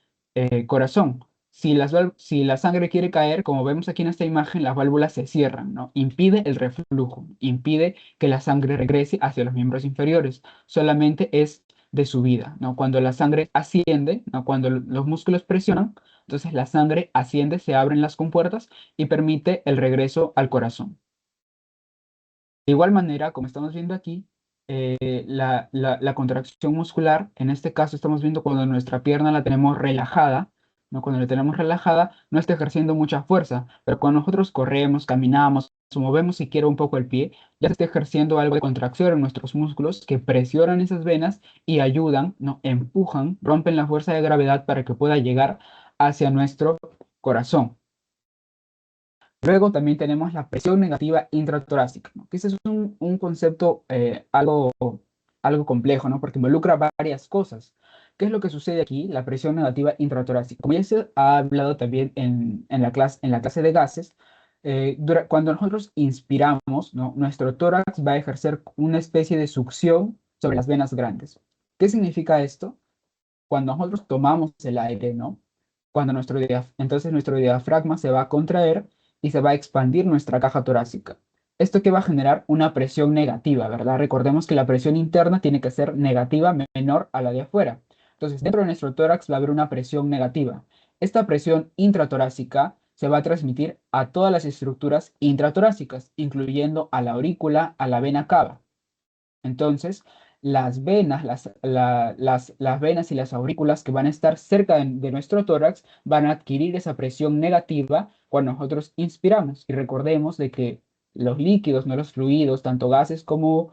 A: corazón. Si la sangre quiere caer, como vemos aquí en esta imagen, las válvulas se cierran, ¿no? Impide el reflujo, impide que la sangre regrese hacia los miembros inferiores. Solamente es de subida, ¿no? Cuando la sangre asciende, ¿no? Cuando los músculos presionan, entonces la sangre asciende, se abren las compuertas y permite el regreso al corazón. De igual manera, como estamos viendo aquí, la contracción muscular, en este caso estamos viendo cuando nuestra pierna la tenemos relajada, ¿no? Cuando la tenemos relajada, no está ejerciendo mucha fuerza, pero cuando nosotros corremos, caminamos, o movemos siquiera un poco el pie, ya se está ejerciendo algo de contracción en nuestros músculos que presionan esas venas y ayudan, ¿no? Empujan, rompen la fuerza de gravedad para que pueda llegar hacia nuestro corazón. Luego también tenemos la presión negativa intratorácica, ¿no? Que ese es un concepto algo complejo, ¿no? Porque involucra varias cosas. ¿Qué es lo que sucede aquí? La presión negativa intratorácica. Como ya se ha hablado también en la clase de gases, cuando nosotros inspiramos, ¿no? Nuestro tórax va a ejercer una especie de succión sobre las venas grandes. ¿Qué significa esto? Cuando nosotros tomamos el aire, ¿no? Entonces nuestro diafragma se va a contraer y se va a expandir nuestra caja torácica. Esto que va a generar una presión negativa, ¿verdad? Recordemos que la presión interna tiene que ser negativa menor a la de afuera. Entonces, dentro de nuestro tórax va a haber una presión negativa. Esta presión intratorácica se va a transmitir a todas las estructuras intratorácicas, incluyendo a la aurícula, a la vena cava. Entonces, las venas, las venas y las aurículas que van a estar cerca de nuestro tórax van a adquirir esa presión negativa cuando nosotros inspiramos. Y recordemos de que los líquidos, no los fluidos, tanto gases como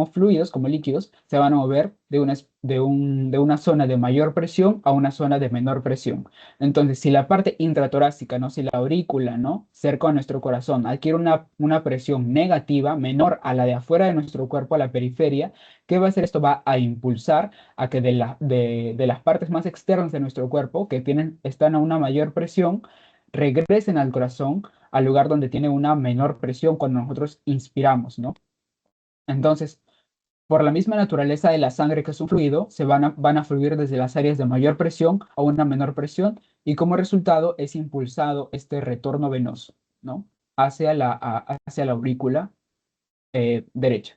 A: fluidos, como líquidos, se van a mover de una zona de mayor presión a una zona de menor presión. Entonces, si la parte intratorácica, ¿no? Si la aurícula, ¿no? Cerca de nuestro corazón adquiere una presión negativa menor a la de afuera de nuestro cuerpo, a la periferia, ¿qué va a hacer esto? Va a impulsar a que de las partes más externas de nuestro cuerpo, están a una mayor presión, regresen al corazón, al lugar donde tiene una menor presión cuando nosotros inspiramos, ¿no? Entonces, por la misma naturaleza de la sangre, que es un fluido, van a fluir desde las áreas de mayor presión a una menor presión y como resultado es impulsado este retorno venoso, ¿no? Hacia la aurícula derecha.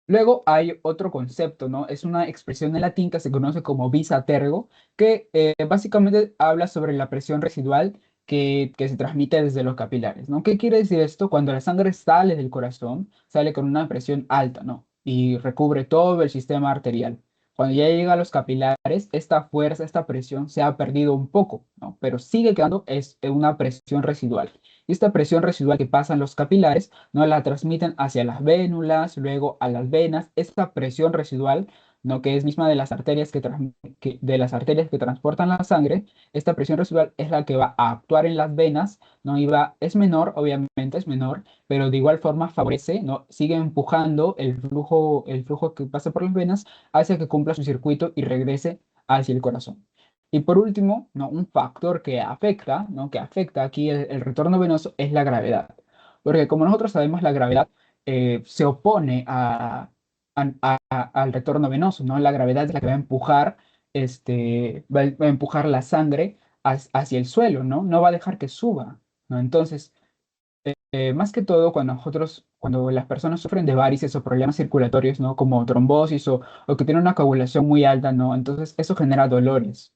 A: Luego hay otro concepto, ¿no? Es una expresión en latín que se conoce como vis a tergo, que básicamente habla sobre la presión residual que se transmite desde los capilares, ¿no? ¿Qué quiere decir esto? Cuando la sangre sale del corazón, sale con una presión alta, ¿no? Y recubre todo el sistema arterial. Cuando ya llega a los capilares, esta fuerza, esta presión se ha perdido un poco, ¿no? Pero sigue quedando es una presión residual. Y esta presión residual que pasa en los capilares no la transmiten hacia las vénulas, luego a las venas. Esta presión residual, ¿no? Que es misma de las arterias de las arterias que transportan la sangre, esta presión residual es la que va a actuar en las venas, ¿no? Es menor, obviamente es menor, pero de igual forma favorece, ¿no? Sigue empujando el flujo que pasa por las venas hacia que cumpla su circuito y regrese hacia el corazón. Y por último, ¿no? Un factor que afecta, ¿no? Que afecta aquí el retorno venoso es la gravedad. Porque como nosotros sabemos, la gravedad se opone al retorno venoso, ¿no? La gravedad es la que va a empujar, va a empujar la sangre hacia el suelo, ¿no? No va a dejar que suba, ¿no? Entonces, más que todo, cuando las personas sufren de varices o problemas circulatorios, ¿no? Como trombosis o que tienen una coagulación muy alta, ¿no? Entonces, eso genera dolores.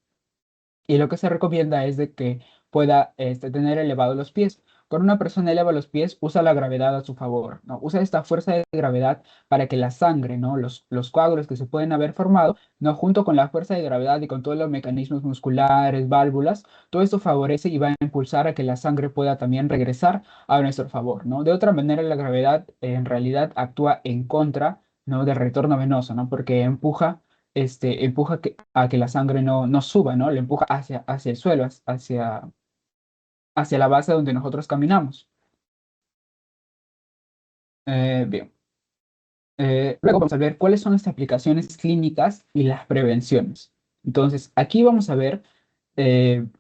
A: Y lo que se recomienda es de que pueda tener elevados los pies. Cuando una persona eleva los pies, usa la gravedad a su favor, ¿no? Usa esta fuerza de gravedad para que la sangre, ¿no? Los coágulos que se pueden haber formado, ¿no? Junto con la fuerza de gravedad y con todos los mecanismos musculares, válvulas, todo esto favorece y va a impulsar a que la sangre pueda también regresar a nuestro favor, ¿no? De otra manera, la gravedad en realidad actúa en contra, ¿no? Del retorno venoso, ¿no? Porque empuja a que la sangre no suba, ¿no? Le empuja hacia el suelo, hacia la base donde nosotros caminamos. Bien. Luego vamos a ver cuáles son las aplicaciones clínicas y las prevenciones. Entonces, aquí vamos a ver,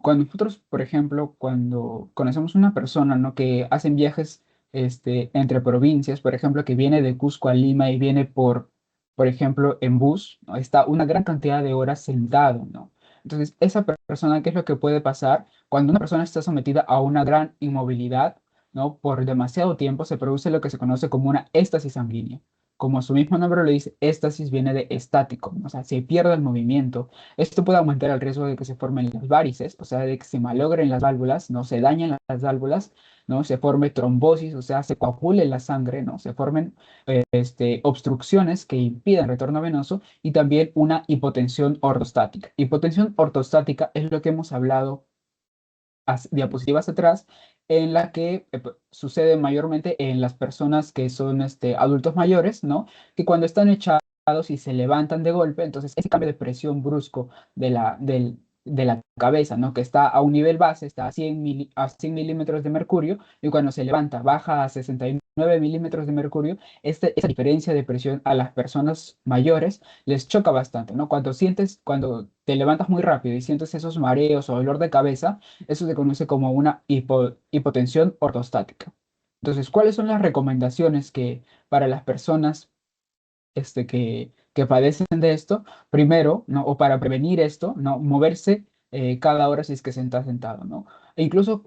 A: cuando nosotros, por ejemplo, cuando conocemos una persona, ¿no? Que hacen viajes entre provincias, por ejemplo, que viene de Cusco a Lima y viene por ejemplo, en bus, ¿no? Está una gran cantidad de horas sentado, ¿no? Entonces, esa persona, ¿qué es lo que puede pasar? Cuando una persona está sometida a una gran inmovilidad, ¿no? Por demasiado tiempo se produce lo que se conoce como una éstasis sanguínea. Como su mismo nombre lo dice, éstasis viene de estático, o sea, se pierde el movimiento. Esto puede aumentar el riesgo de que se formen las varices, o sea, de que se malogren las válvulas, no se dañen las válvulas, no se forme trombosis, o sea, se coagule la sangre, no se formen obstrucciones que impidan el retorno venoso y también una hipotensión ortostática. Hipotensión ortostática es lo que hemos hablado diapositivas atrás, en la que sucede mayormente en las personas que son adultos mayores, ¿no? Que cuando están echados y se levantan de golpe, entonces ese cambio de presión brusco de la cabeza, ¿no? Que está a un nivel base, está a 100 milímetros de mercurio, y cuando se levanta baja a 69 milímetros de mercurio, esa diferencia de presión a las personas mayores les choca bastante, ¿no? Cuando te levantas muy rápido y sientes esos mareos o dolor de cabeza, eso se conoce como una hipotensión ortostática. Entonces, ¿cuáles son las recomendaciones que para las personas que padecen de esto? Primero, ¿no? O para prevenir esto, ¿no? Moverse cada hora si es que se está sentado, ¿no? E incluso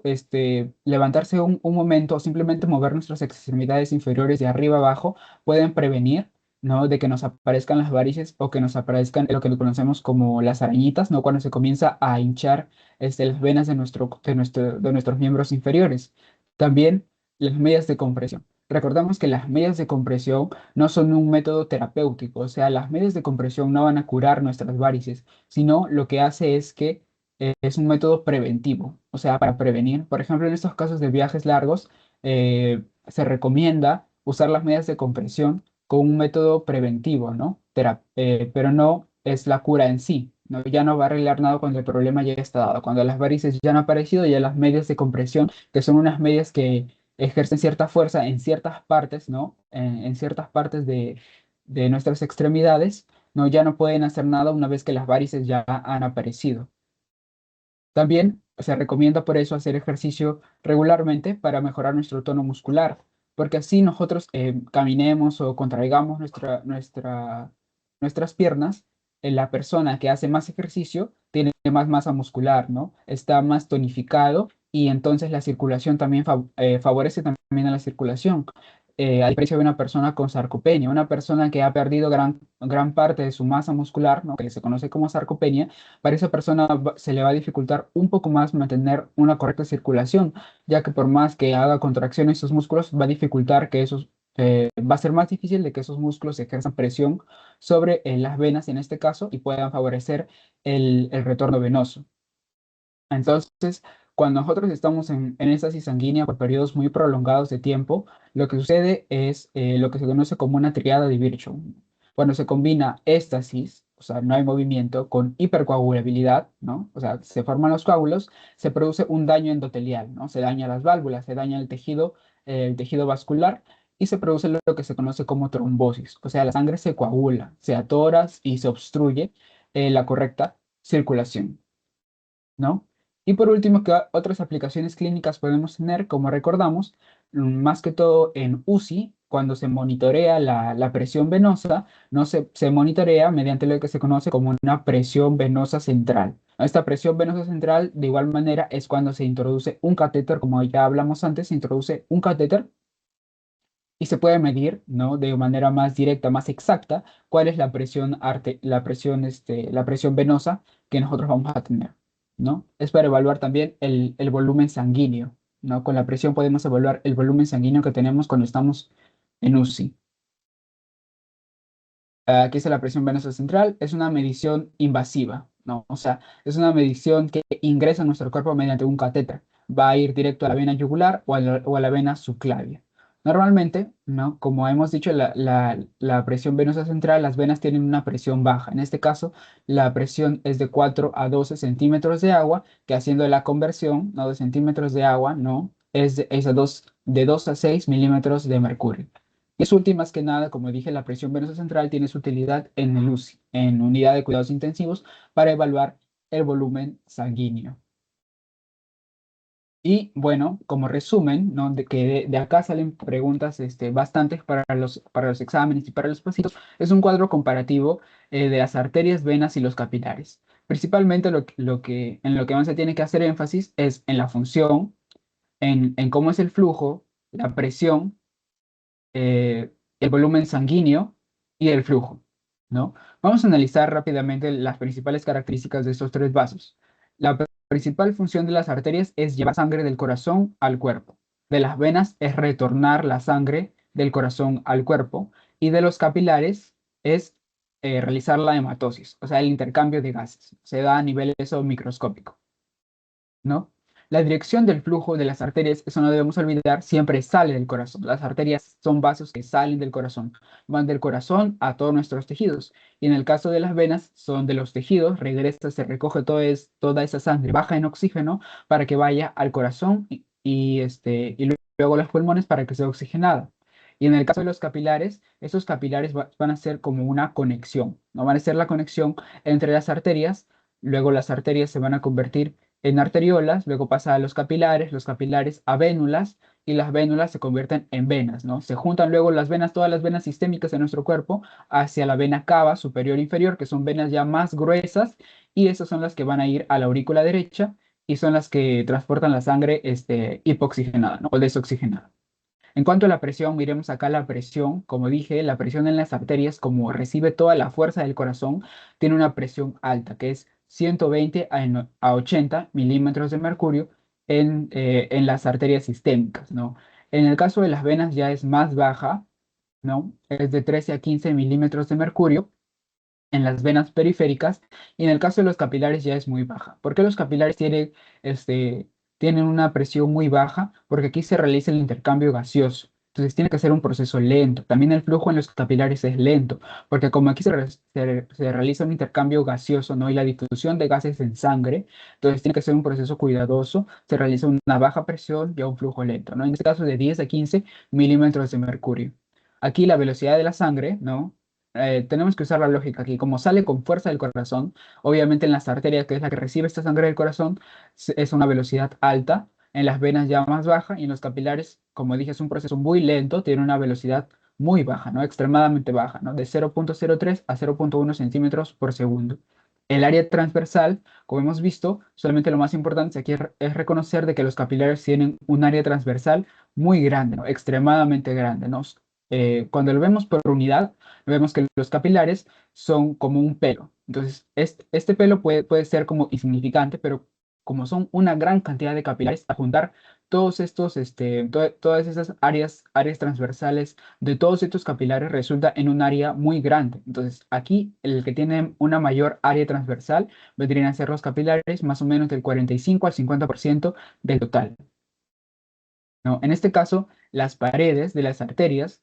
A: levantarse un momento o simplemente mover nuestras extremidades inferiores de arriba abajo pueden prevenir, ¿no? De que nos aparezcan las varices o que nos aparezcan lo que conocemos como las arañitas, ¿no? Cuando se comienza a hinchar las venas de nuestros miembros inferiores. También las medias de compresión. Recordamos que las medias de compresión no son un método terapéutico, o sea, las medias de compresión no van a curar nuestras varices, sino lo que hace es que es un método preventivo, o sea, para prevenir. Por ejemplo, en estos casos de viajes largos, se recomienda usar las medias de compresión con un método preventivo, ¿no? Pero no es la cura en sí, ¿no? Ya no va a arreglar nada cuando el problema ya está dado. Cuando las varices ya han aparecido, ya las medias de compresión, que son unas medias que ejercen cierta fuerza en ciertas partes, ¿no? En ciertas partes de nuestras extremidades, ¿no? Ya no pueden hacer nada una vez que las varices ya han aparecido. También se recomienda por eso hacer ejercicio regularmente para mejorar nuestro tono muscular, porque así nosotros caminemos o contraigamos nuestras piernas, la persona que hace más ejercicio tiene más masa muscular, ¿no? Está más tonificado y entonces la circulación también favorece también a la circulación. A diferencia de una persona con sarcopenia, una persona que ha perdido gran parte de su masa muscular, ¿no? Que se conoce como sarcopenia, para esa persona se le va a dificultar un poco más mantener una correcta circulación, ya que por más que haga contracciones sus músculos, va a dificultar va a ser más difícil de que esos músculos ejerzan presión sobre las venas en este caso y puedan favorecer el retorno venoso. Entonces, cuando nosotros estamos en éstasis sanguínea por periodos muy prolongados de tiempo, lo que sucede es lo que se conoce como una triada de Virchow. Cuando se combina éstasis, o sea, no hay movimiento, con hipercoagulabilidad, ¿no? O sea, se forman los coágulos, se produce un daño endotelial, ¿no? Se daña las válvulas, se daña el tejido vascular y se produce lo que se conoce como trombosis. O sea, la sangre se coagula, se atora y se obstruye la correcta circulación, ¿no? Y por último, ¿qué otras aplicaciones clínicas podemos tener? Como recordamos, más que todo en UCI, cuando se monitorea la presión venosa, no se monitorea mediante lo que se conoce como una presión venosa central. Esta presión venosa central, de igual manera, es cuando se introduce un catéter, como ya hablamos antes, se introduce un catéter y se puede medir, ¿no? De manera más directa, más exacta, cuál es la presión venosa que nosotros vamos a tener, ¿no? Es para evaluar también el volumen sanguíneo. ¿no? Con la presión podemos evaluar el volumen sanguíneo que tenemos cuando estamos en UCI. Aquí está la presión venosa central, es una medición invasiva, ¿no? O sea, es una medición que ingresa a nuestro cuerpo mediante un catéter. Va a ir directo a la vena yugular o a la vena subclavia. Normalmente, ¿no? Como hemos dicho, la presión venosa central, las venas tienen una presión baja. En este caso, la presión es de 4 a 12 centímetros de agua, que haciendo la conversión, ¿no? De centímetros de agua, ¿no? Es de 2 a 6 milímetros de mercurio. Y es útil, más que nada, como dije, la presión venosa central tiene su utilidad en el UCI, en unidad de cuidados intensivos, para evaluar el volumen sanguíneo. Y bueno, como resumen, ¿no? De acá salen preguntas bastantes para los exámenes y para los pacientes. Es un cuadro comparativo de las arterias, venas y los capilares. Principalmente en lo que más se tiene que hacer énfasis es en la función, en cómo es el flujo, la presión, el volumen sanguíneo y el flujo, ¿no? Vamos a analizar rápidamente las principales características de estos tres vasos. La principal función de las arterias es llevar sangre del corazón al cuerpo. De las venas es retornar la sangre del corazón al cuerpo. Y de los capilares es realizar la hematosis, o sea, el intercambio de gases. Se da a nivel eso microscópico, ¿no? La dirección del flujo de las arterias, eso no debemos olvidar, siempre sale del corazón. Las arterias son vasos que salen del corazón, van del corazón a todos nuestros tejidos. Y en el caso de las venas, son de los tejidos, regresa, se recoge toda esa sangre baja en oxígeno para que vaya al corazón y luego a los pulmones para que sea oxigenada. Y en el caso de los capilares, esos capilares van a ser como una conexión, ¿no? Van a ser la conexión entre las arterias, luego las arterias se van a convertir en arteriolas, luego pasa a los capilares a vénulas y las vénulas se convierten en venas, ¿no? Se juntan luego las venas, todas las venas sistémicas de nuestro cuerpo hacia la vena cava superior e inferior, que son venas ya más gruesas y esas son las que van a ir a la aurícula derecha y son las que transportan la sangre hipoxigenada, ¿no? O desoxigenada. En cuanto a la presión, miremos acá la presión. Como dije, la presión en las arterias, como recibe toda la fuerza del corazón, tiene una presión alta, que es 120 a 80 milímetros de mercurio en las arterias sistémicas, ¿no? En el caso de las venas ya es más baja, ¿no? Es de 13 a 15 milímetros de mercurio en las venas periféricas y en el caso de los capilares ya es muy baja. ¿Por qué los capilares tienen una presión muy baja? Porque aquí se realiza el intercambio gaseoso. Entonces tiene que ser un proceso lento. También el flujo en los capilares es lento, porque como aquí se realiza un intercambio gaseoso, ¿no? Y la difusión de gases en sangre, entonces tiene que ser un proceso cuidadoso. Se realiza una baja presión y a un flujo lento, ¿no? En este caso de 10 a 15 milímetros de mercurio. Aquí la velocidad de la sangre, ¿no? Tenemos que usar la lógica aquí. Como sale con fuerza del corazón, obviamente en las arterias, que es la que recibe esta sangre del corazón, es una velocidad alta, en las venas ya más baja y en los capilares, como dije, es un proceso muy lento, tiene una velocidad muy baja, ¿no? Extremadamente baja, ¿no? De 0,03 a 0,1 centímetros por segundo. El área transversal, como hemos visto, solamente lo más importante aquí es reconocer de que los capilares tienen un área transversal muy grande, ¿no? Extremadamente grande, ¿no? Cuando lo vemos por unidad, vemos que los capilares son como un pelo. Entonces, este pelo puede ser como insignificante, pero como son una gran cantidad de capilares, a juntar todas esas áreas transversales de todos estos capilares resulta en un área muy grande. Entonces, aquí el que tiene una mayor área transversal vendrían a ser los capilares, más o menos del 45 al 50% del total, ¿no? En este caso, las paredes de las arterias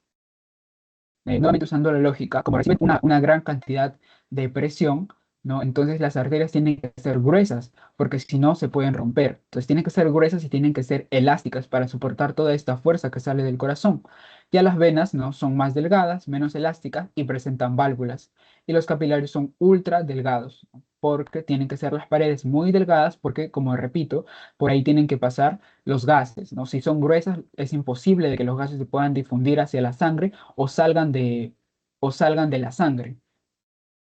A: nuevamente usando la lógica, como reciben una gran cantidad de presión, ¿no? Entonces las arterias tienen que ser gruesas, porque si no se pueden romper. Entonces tienen que ser gruesas y tienen que ser elásticas para soportar toda esta fuerza que sale del corazón. Ya las venas, ¿no? Son más delgadas, menos elásticas y presentan válvulas. Y los capilares son ultra delgados, ¿no? Porque tienen que ser las paredes muy delgadas, porque, como repito, por ahí tienen que pasar los gases, ¿no? Si son gruesas, es imposible de que los gases se puedan difundir hacia la sangre o salgan de la sangre,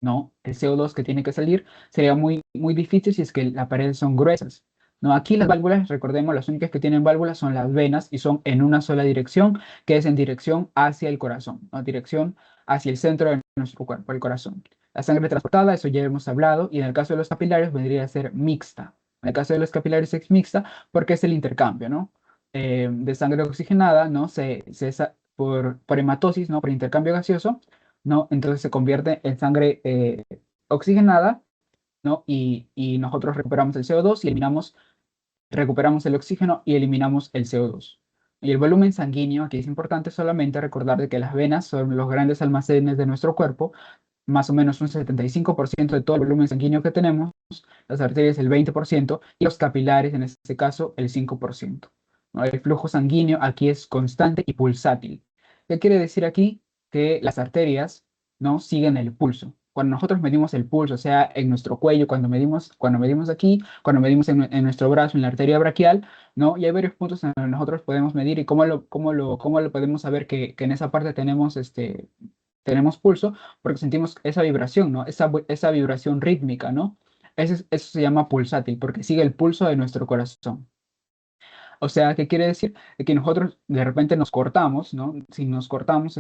A: ¿no? El CO2 que tiene que salir sería muy, muy difícil si es que las paredes son gruesas, ¿no? Aquí las válvulas, recordemos, las únicas que tienen válvulas son las venas y son en una sola dirección, que es en dirección hacia el corazón, ¿no? Dirección hacia el centro de nuestro cuerpo, el corazón. La sangre transportada, eso ya hemos hablado, y en el caso de los capilares vendría a ser mixta. En el caso de los capilares es mixta porque es el intercambio, ¿no? de sangre oxigenada, ¿no? Por hematosis, ¿no? Por intercambio gaseoso, ¿no? Entonces se convierte en sangre oxigenada, ¿no? Y nosotros recuperamos el CO2 y recuperamos el oxígeno y eliminamos el CO2. Y el volumen sanguíneo, aquí es importante solamente recordar de que las venas son los grandes almacenes de nuestro cuerpo, más o menos un 75% de todo el volumen sanguíneo que tenemos, las arterias el 20% y los capilares, en este caso, el 5%. ¿No? El flujo sanguíneo aquí es constante y pulsátil. ¿Qué quiere decir aquí? Que las arterias no siguen el pulso. Cuando nosotros medimos el pulso, sea en nuestro cuello, cuando medimos aquí, cuando medimos en nuestro brazo, en la arteria braquial, ¿no? Y hay varios puntos en los que nosotros podemos medir y cómo lo podemos saber que en esa parte tenemos pulso, porque sentimos esa vibración, ¿no? Esa vibración rítmica, ¿no? Eso se llama pulsátil, porque sigue el pulso de nuestro corazón. O sea, ¿qué quiere decir? Que nosotros de repente nos cortamos, ¿no? Si nos cortamos,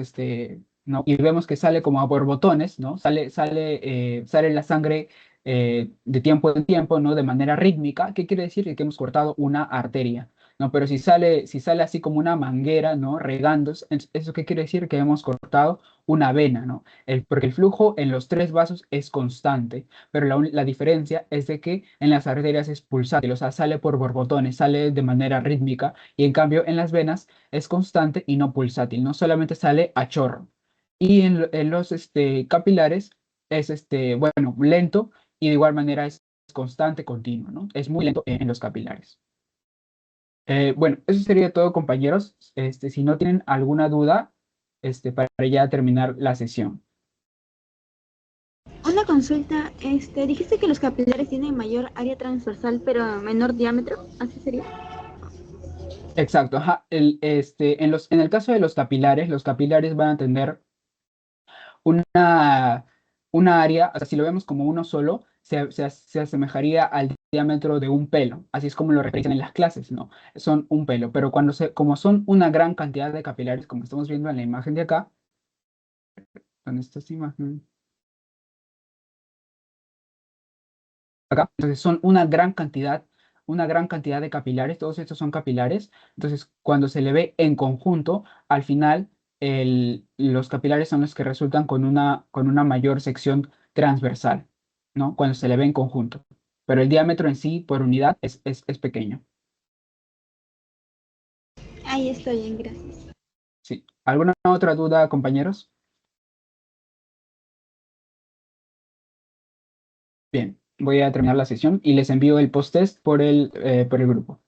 A: ¿no? Y vemos que sale como a borbotones, ¿no? Sale la sangre de tiempo en tiempo, ¿no? De manera rítmica. ¿Qué quiere decir? Que hemos cortado una arteria, ¿no? Pero si sale así como una manguera, ¿no? Regando, ¿eso qué quiere decir? Que hemos cortado una vena, ¿no? Porque el flujo en los tres vasos es constante, pero la diferencia es de que en las arterias es pulsátil, o sea, sale por borbotones, sale de manera rítmica, y en cambio en las venas es constante y no pulsátil, no solamente sale a chorro. Y en los capilares es bueno, lento y de igual manera es constante, continuo, ¿no? Es muy lento en los capilares. Bueno, eso sería todo, compañeros. Si no tienen alguna duda, para ya terminar la sesión.
B: Una consulta, dijiste que los capilares tienen mayor área transversal pero menor diámetro, ¿así sería?
A: Exacto, ajá. En el caso de los capilares van a tener una, una área, o sea, si lo vemos como uno solo, se asemejaría al diámetro de un pelo. Así es como lo realizan en las clases, ¿no? Son un pelo, pero como son una gran cantidad de capilares, como estamos viendo en la imagen de acá, ¿dónde está esta imagen? Acá. Entonces son una gran cantidad de capilares, todos estos son capilares. Entonces, cuando se le ve en conjunto, al final los capilares son los que resultan con una mayor sección transversal, ¿no? Cuando se le ve en conjunto. Pero el diámetro en sí, por unidad, es pequeño.
B: Ahí estoy bien, gracias.
A: Sí. ¿Alguna otra duda, compañeros? Bien, voy a terminar la sesión y les envío el post-test por el grupo.